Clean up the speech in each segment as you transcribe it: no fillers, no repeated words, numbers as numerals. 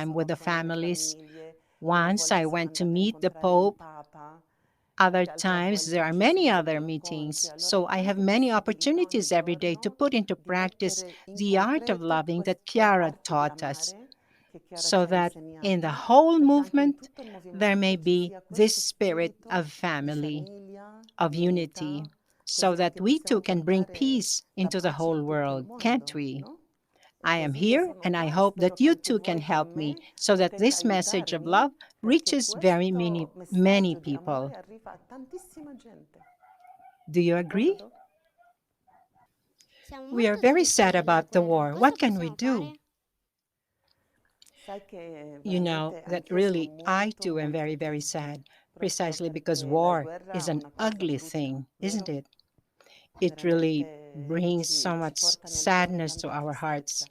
I'm with the con le families. famiglie, una Once I volta sono went to andata a meet the incontrare il Pope. Papa Other e al tempo times, there are ci many sono other degli incontri. meetings. Allora So hai I have tante many possibilità ogni opportunities every day to giorno put into di practice mettere in the art of concreto loving that queste Chiara arti di taught us. amare so that in the whole movement there may be this spirit of family, of unity, so that we too can bring peace into the whole world, can't we? I am here and I hope that you too can help me so that this message of love reaches very many people. Do you agree? Siamo We are molto very tristi sad per la about the guerra. war. Cosa What can we possiamo do? fare? You know that really I too am very, very sad, precisely because war is an ugly thing, isn't it? It really brings so much sadness to our hearts.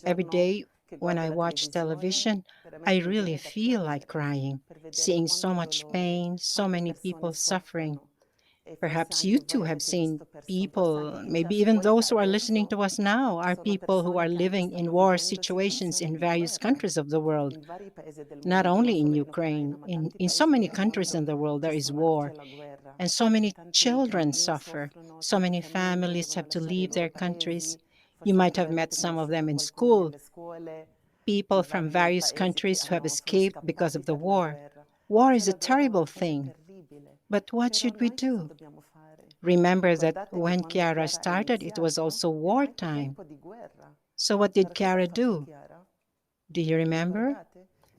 Every day when I watch television, I really feel like crying, seeing so much pain, so many people suffering. Perhaps you too have seen people, maybe even those who are listening to us now, are people who are living in war situations in various countries of the world, not only in Ukraine. In so many countries in the world, there is war, and so many children suffer. So many families have to leave their countries. You might have met some of them in school, people from various countries who have escaped because of the war. War is a terrible thing, but what should we do? Remember that when Chiara started, it was also wartime. So what did Chiara do? Do you remember?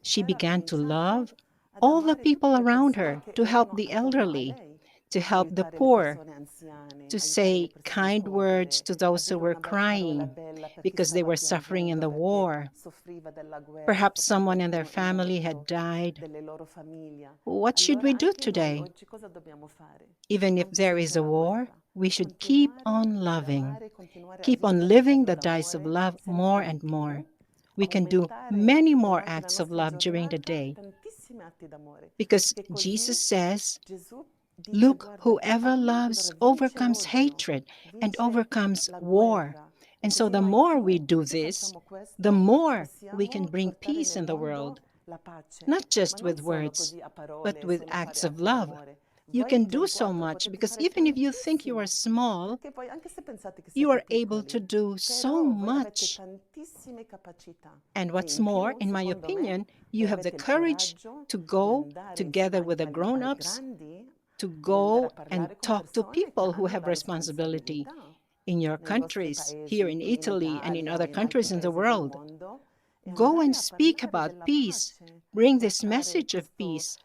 She began to love all the people around her, to help the elderly, to help the poor, to say kind words to those who were crying because they were suffering in the war. Perhaps someone in their family had died. What should we do today? Even if there is a war, we should keep on loving, keep on living the dice of love more and more. We can do many more acts of love during the day because Jesus says, look, whoever loves overcomes hatred and overcomes war. And so the more we do this, the more we can bring peace in the world, not just with words, but with acts of love. You can do so much because even if you think you are small, you are able to do so much. And what's more, in my opinion, you have the courage to go together with the grown ups to go and talk to people who have responsibility in your countries, here in Italy and in other countries in the world. Go and speak about peace. Bring this message of peace.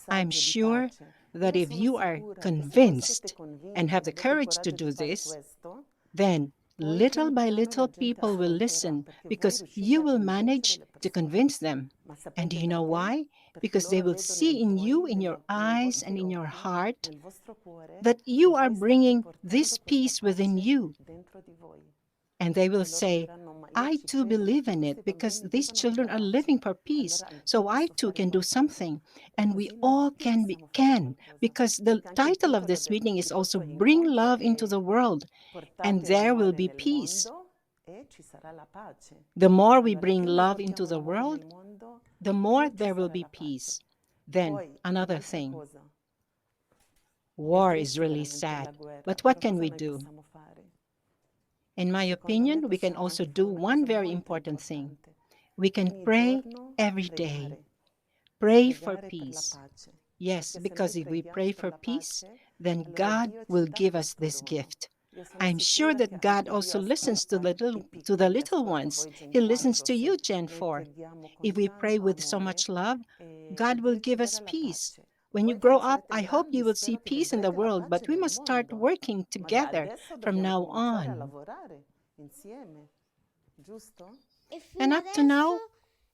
I'm sure that if you are convinced and have the courage to do this, then little by little people will listen because you will manage to convince them. And do you know why? Because they will see in you, in your eyes and in your heart, that you are bringing this peace within you. And they will say, I too believe in it because these children are living for peace. So I too can do something. And we all can because the title of this meeting is also Bring Love into the World, and there will be peace. The more we bring love into the world, the more there will be peace. Then, another thing, war is really sad, but what can we do? In my opinion, we can also do one very important thing. We can pray every day. Pray for peace. Yes, because if we pray for peace, then God will give us this gift. I'm sure that God also listens to the little ones. He listens to you, Gen4. If we pray with so much love, God will give us peace. When you grow up, I hope you will see peace in the world, but we must start working together from now on. E And fino up to adesso now,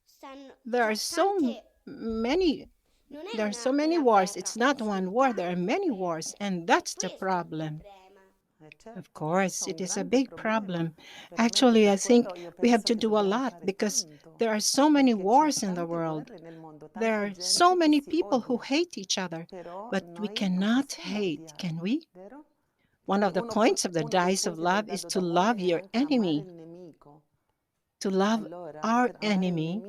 stanno there are tante. many Non è there are so many una wars. guerra, It's not sono one war, there are tante many wars, guerre. and È that's the questo il problem. problema. Of course, it is a big problem. Actually, I think we have to do a lot because there are so many wars in the world. There are so many people who hate each other, but we cannot hate, can we? One of the points of the dice of love is to love your enemy. To love our enemy,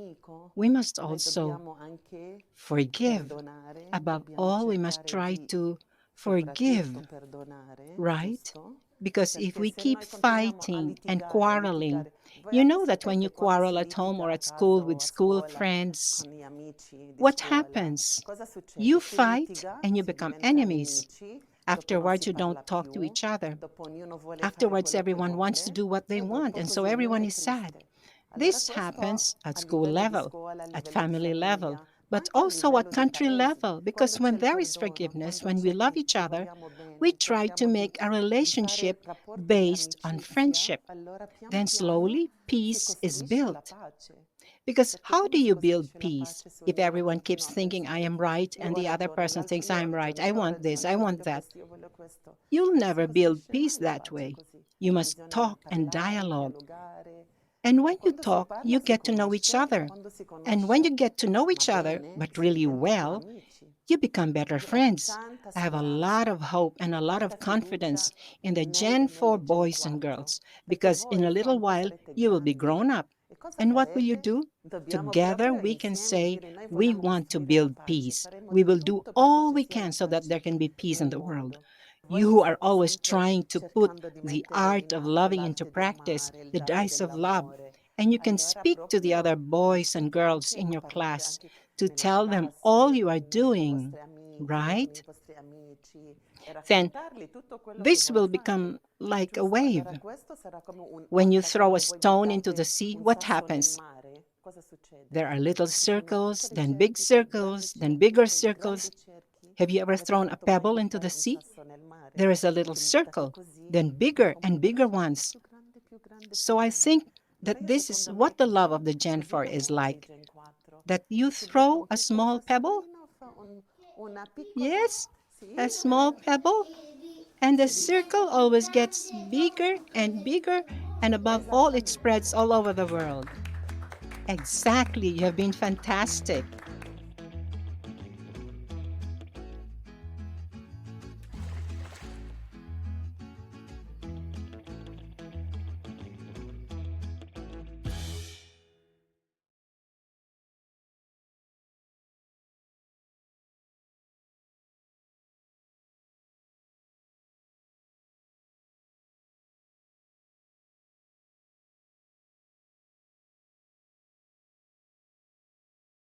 we must also forgive. Above all, we must try to forgive, right? Because if we keep fighting and quarreling, You know that when you quarrel at home or at school with school friends, what happens? You fight and you become enemies. Afterwards, you don't talk to each other. Afterwards, everyone wants to do what they want, and so everyone is sad. This happens at school level, at family level, but also at country level, because when there is forgiveness, when we love each other, we try to make a relationship based on friendship. Then slowly, peace is built. Because how do you build peace if everyone keeps thinking I am right and the other person thinks I'm right? I want this, I want that. You'll never build peace that way. You must talk and dialogue. And when you talk, you get to know each other. And when you get to know each other, but really well, you become better friends. I have a lot of hope and a lot of confidence in the Gen 4 boys and girls because in a little while you will be grown up. And what will you do? Together we can say we want to build peace. We will do all we can so that there can be peace in the world. You who are always trying to put the art of loving into practice, the dice of love, and you can speak to the other boys and girls in your class to tell them all you are doing, right? Then this will become like a wave. When you throw a stone into the sea, what happens? There are little circles, then big circles, then bigger circles. Have you ever thrown a pebble into the sea? There is a little circle, then bigger and bigger ones. So I think that this is what the love of the Gen 4 is like. That you throw a small pebble? Yes, a small pebble. And the circle always gets bigger and bigger, and above all, it spreads all over the world. Exactly, you have been fantastic.